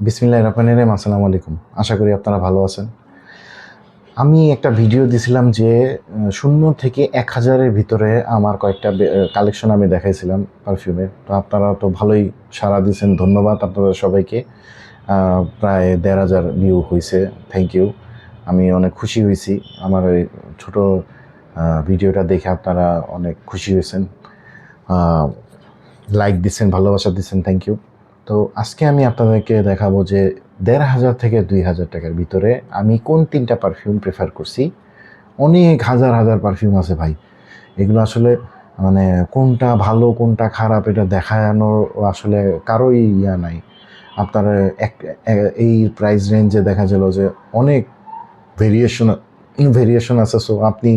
বিসমিল্লাহির রহমানির রহিম। আসসালামু আলাইকুম। আশা করি আপনারা ভালো আছেন। আমি একটা ভিডিও দিছিলাম যে ০ থেকে ১,০০০-এর ভিতরে আমার কয়েকটা কালেকশন আমি দেখাইছিলাম পারফিউমের। তো আপনারা তো ভালোই সাড়া দিয়েছেন। ধন্যবাদ আপনাদের সবাইকে। প্রায় ১,৫০০ ভিউ হইছে। Thank you. আমি অনেক খুশি হইছি। আমার ওই ছোট ভিডিওটা দেখে আপনারা অনেক খুশি হয়েছেন। লাইক দিচ্ছেন, ভালোবাসা দিচ্ছেন, থ্যাংক ইউ। তো আজকে আমি আপনাদেরকে দেখাবো যে ১,৫০০ থেকে ২,০০০ টাকার ভিতরে আমি কোন ৩টা পারফিউম প্রেফার করছি। অনেক হাজার হাজার পারফিউম আছে ভাই, এগুলো আসলে মানে কোনটা ভালো কোনটা খারাপ এটা দেখানোর আসলে কারোই ইয়া নাই। আপনার এই প্রাইস রেঞ্জে দেখা গেল যে অনেক ভেরিয়েশন আছে, সো আপনি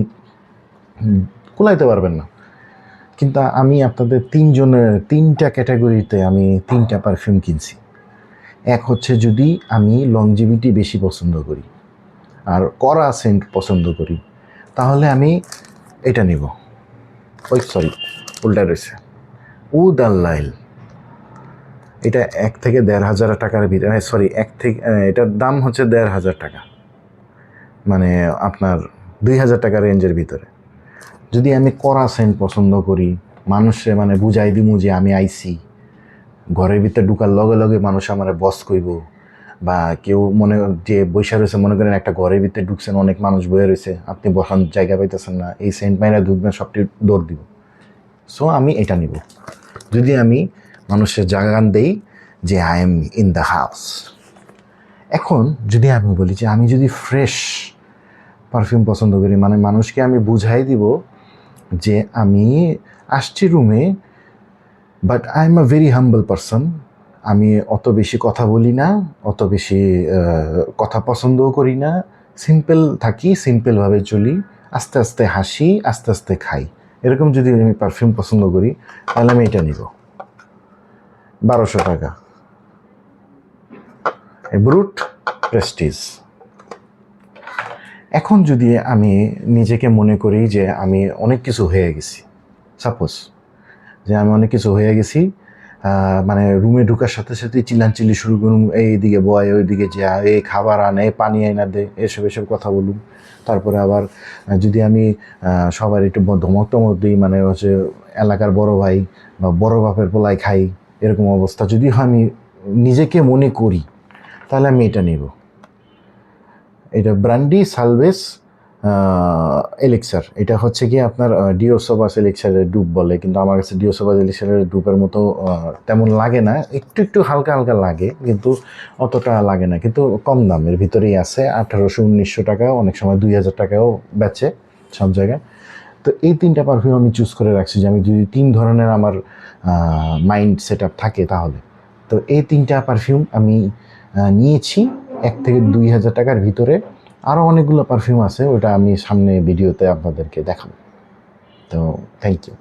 কুলাইতে পারবেন না। কিন্তু আমি আপনাদের ৩টা ক্যাটাগরিতে আমি ৩টা পারফিউম কিনছি। এক হচ্ছে যদি আমি লংজিভিটি বেশি পছন্দ করি আর কড়া সেন্ট পছন্দ করি, তাহলে আমি এটা নিব। উল্টা রয়েছে উদ আল্লাইল। এটা ১ থেকে ১,৫০০ টাকার ভিতরে, এটার দাম হচ্ছে ১,৫০০ টাকা, মানে আপনার ২,০০০ টাকা রেঞ্জের ভিতরে। যদি আমি কড়া সেন্ট পছন্দ করি, মানুষে মানে বুঝাই দিমু যে আমি আইছি, ঘরের ভিতরে ঢুকার লগে লগে মানুষ আমার বস কইব, বা কেউ মনে যে বৈশা রয়েছে, মনে করেন একটা ঘরের ভিতরে ঢুকছেন, অনেক মানুষ বয়ে রয়েছে, আপনি বসার জায়গা পাইতেছেন না, এই সেন্ট মাইরা ঢুকবেন, সবটি দৌড় দিব। সো আমি এটা নিব যদি আমি মানুষের জাগান দেই যে I am in the house. এখন যদি আমি বলি যে আমি যদি ফ্রেশ পারফিউম পছন্দ করি, মানে মানুষকে আমি বুঝাই দিব যে আমি আসছি রুমে, but I am a very humble person. আমি অত বেশি কথা বলি না, অত বেশি কথা পছন্দও করি না, সিম্পল থাকি, সিম্পলভাবে চলি, আস্তে আস্তে হাসি, আস্তে আস্তে খাই, এরকম যদি আমি পারফিউম পছন্দ করি, তাহলে আমি এটা নিব। ১,২০০ টাকা, ব্রুট প্রেস্টিজ। এখন যদি আমি নিজেকে মনে করি যে আমি অনেক কিছু হয়ে গেছি, সাপোজ যে আমি অনেক কিছু হয়ে গেছি, মানে রুমে ঢুকার সাথে সাথে চিল্লাচিল্লি শুরু করুন, এইদিকে বয় ওইদিকে যা, এই খাবার আনে, পানি আইনা দে, এসব কথা বলুন। তারপরে আবার যদি আমি সবার একটু ধমক দিই, মানে হচ্ছে এলাকার বড় ভাই বা বড় বাপের পোলায় খাই, এরকম অবস্থা যদি আমি নিজেকে মনে করি, তাহলে আমি এটা নেব। এটা ব্র্যান্ডি সালভেজ এলিক্সার। এটা হচ্ছে কি আপনার ডিওসোবাস এলিক্সারের ডুব বলে, কিন্তু আমার কাছে ডিওসোবাস এলিক্সারের ডুবের মতো তেমন লাগে না, একটু একটু হালকা হালকা লাগে, কিন্তু অতটা লাগে না, কিন্তু কম দামের ভিতরেই আছে। ১,৮০০-১৯০০ টাকা, অনেক সময় ২,০০০ টাকাও বেচে সব জায়গায়। তো এই ৩টা পারফিউম আমি চুজ করে রাখছি যে আমি যদি ৩ ধরনের আমার মাইন্ড সেট আপ থাকে তাহলে। তো এই ৩টা পারফিউম আমি নিয়েছি ১ থেকে ২,০০০ টাকার ভিতরে। আরও অনেকগুলো পারফিউম আছে, ওটা আমি সামনে ভিডিওতে আপনাদেরকে দেখাবো। তো থ্যাংক ইউ।